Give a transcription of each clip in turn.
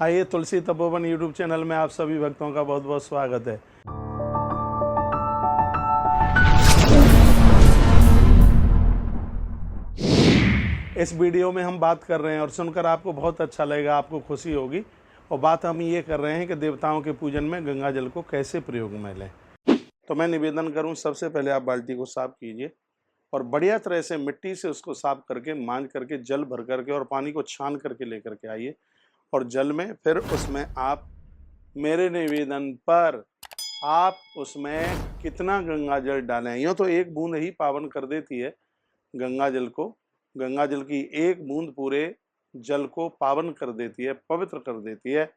आइए, तुलसी Tapovan YouTube channel में आप सभी भक्तों का बहुत बहुत स्वागत है। इस वीडियो में हम बात कर रहे हैं और सुनकर आपको बहुत अच्छा लगेगा, आपको खुशी होगी। और बात हम ये कर रहे हैं कि देवताओं के पूजन में गंगा जल को कैसे प्रयोग में लें। तो मैं निवेदन करूं, सबसे पहले आप बाल्टी को साफ कीजिए और बढ़िया तरह से मिट्टी से उसको साफ करके, मांज करके, जल भर करके और पानी को छान करके लेकर के आइए। और जल में फिर उसमें आप, मेरे निवेदन पर, आप उसमें कितना गंगा जल डालें। यूँ तो एक बूंद ही पावन कर देती है गंगा जल को। गंगा जल की एक बूंद पूरे जल को पावन कर देती है, पवित्र कर देती है।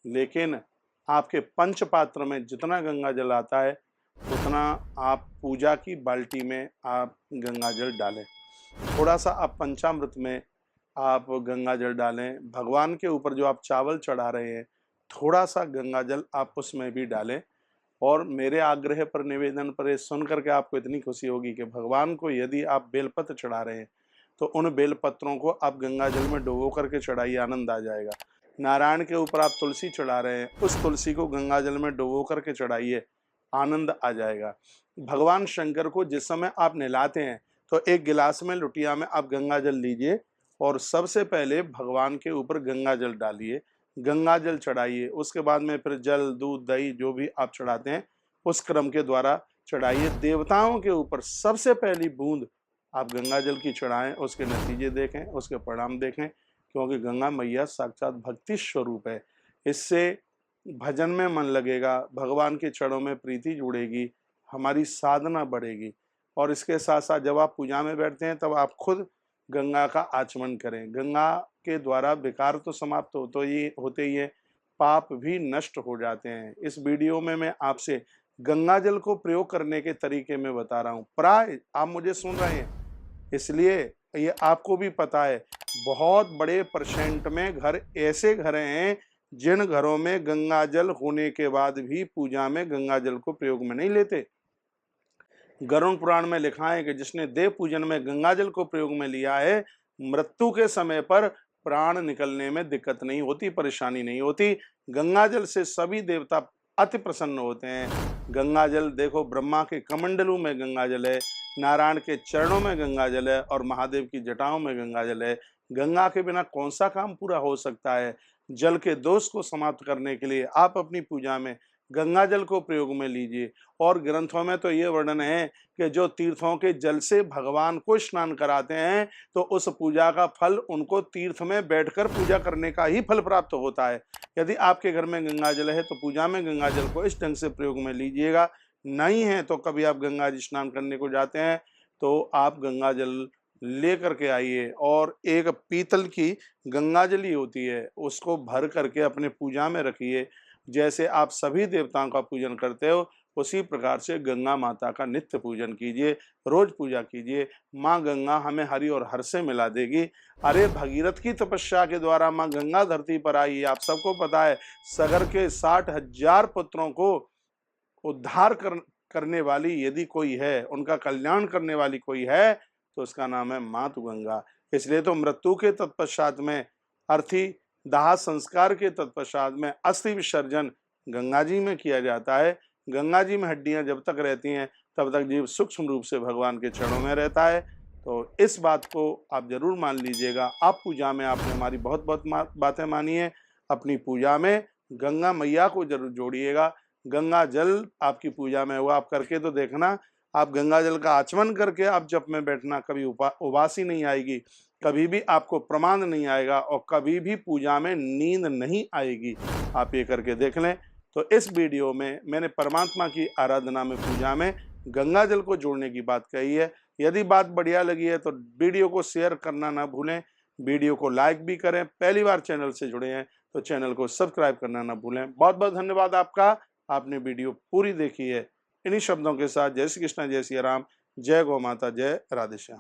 लेकिन आपके पंच पात्र में जितना गंगा जल आता है उतना आप पूजा की बाल्टी में आप गंगा जल डालें। थोड़ा सा आप पंचामृत में आप गंगा जल डालें। भगवान के ऊपर जो आप चावल चढ़ा रहे हैं, थोड़ा सा गंगा जल आप उसमें भी डालें। और मेरे आग्रह पर, निवेदन पर, ये सुन करके आपको इतनी खुशी होगी कि भगवान को यदि आप बेलपत्र चढ़ा रहे हैं तो उन बेलपत्रों को आप गंगा जल में डुबो करके चढ़ाइए, आनंद आ जाएगा। नारायण के ऊपर आप तुलसी चढ़ा रहे हैं, उस तुलसी को गंगा जल में डुबो करके चढ़ाइए, आनंद आ जाएगा। भगवान शंकर को जिस समय आप नहलाते हैं तो एक गिलास में, लुटिया में आप गंगा जल लीजिए और सबसे पहले भगवान के ऊपर गंगा जल डालिए, गंगा जल चढ़ाइए। उसके बाद में फिर जल, दूध, दही जो भी आप चढ़ाते हैं उस क्रम के द्वारा चढ़ाइए। देवताओं के ऊपर सबसे पहली बूंद आप गंगा जल की चढ़ाएं, उसके नतीजे देखें, उसके परिणाम देखें, क्योंकि गंगा मैया साक्षात भक्ति स्वरूप है। इससे भजन में मन लगेगा, भगवान के चरणों में प्रीति जुड़ेगी, हमारी साधना बढ़ेगी। और इसके साथ साथ जब आप पूजा में बैठते हैं तब आप खुद गंगा का आचमन करें। गंगा के द्वारा विकार तो समाप्त होते ही है, पाप भी नष्ट हो जाते हैं। इस वीडियो में मैं आपसे गंगा जल को प्रयोग करने के तरीके में बता रहा हूँ। प्राय आप मुझे सुन रहे हैं इसलिए ये आपको भी पता है, बहुत बड़े परसेंट में घर ऐसे घर हैं जिन घरों में गंगा जल होने के बाद भी पूजा में गंगा जल को प्रयोग में नहीं लेते। गरुड़ पुराण में लिखा है कि जिसने देव पूजन में गंगा जल को प्रयोग में लिया है, मृत्यु के समय पर प्राण निकलने में दिक्कत नहीं होती, परेशानी नहीं होती। गंगा जल से सभी देवता अति प्रसन्न होते हैं। गंगा जल देखो, ब्रह्मा के कमंडलू में गंगा जल है, नारायण के चरणों में गंगा जल है और महादेव की जटाओं में गंगा जल है। गंगा के बिना कौन सा काम पूरा हो सकता है। जल के दोष को समाप्त करने के लिए आप अपनी पूजा में गंगा जल को प्रयोग में लीजिए। और ग्रंथों में तो ये वर्णन है कि जो तीर्थों के जल से भगवान को स्नान कराते हैं तो उस पूजा का फल उनको तीर्थ में बैठकर पूजा करने का ही फल प्राप्त होता है। यदि आपके घर में गंगा जल है तो पूजा में गंगा जल को इस ढंग से प्रयोग में लीजिएगा। नहीं है तो कभी आप गंगा जी स्नान करने को जाते हैं तो आप गंगा जल ले करके आइए और एक पीतल की गंगा जली होती है उसको भर करके अपने पूजा में रखिए। जैसे आप सभी देवताओं का पूजन करते हो उसी प्रकार से गंगा माता का नित्य पूजन कीजिए, रोज पूजा कीजिए। माँ गंगा हमें हरि और हर से मिला देगी। अरे भगीरथ की तपस्या के द्वारा माँ गंगा धरती पर आई। आप सबको पता है, सगर के 60,000 पुत्रों को उद्धार करने वाली यदि कोई है, उनका कल्याण करने वाली कोई है तो उसका नाम है मातु गंगा। इसलिए तो मृत्यु के तत्पश्चात में, अर्थी दाह संस्कार के तत्पश्चात में अस्थि विसर्जन गंगा जी में किया जाता है। गंगा जी में हड्डियां जब तक रहती हैं तब तक जीव सूक्ष्म रूप से भगवान के चरणों में रहता है। तो इस बात को आप जरूर मान लीजिएगा। आप पूजा में, आपने हमारी बहुत बहुत बातें मानी है, अपनी पूजा में गंगा मैया को जरूर जोड़िएगा। गंगा जल आपकी पूजा में हुआ, आप करके तो देखना। आप गंगा जल का आचमन करके आप जप में बैठना, कभी उबासी नहीं आएगी, कभी भी आपको प्रमाद नहीं आएगा और कभी भी पूजा में नींद नहीं आएगी। आप ये करके देख लें। तो इस वीडियो में मैंने परमात्मा की आराधना में, पूजा में गंगा जल को जोड़ने की बात कही है। यदि बात बढ़िया लगी है तो वीडियो को शेयर करना ना भूलें, वीडियो को लाइक भी करें। पहली बार चैनल से जुड़े हैं तो चैनल को सब्सक्राइब करना ना भूलें। बहुत बहुत धन्यवाद आपका, आपने वीडियो पूरी देखी है। इन्हीं शब्दों के साथ जय श्री कृष्ण, जय श्री राम, जय गौ माता, जय राधे श्याम।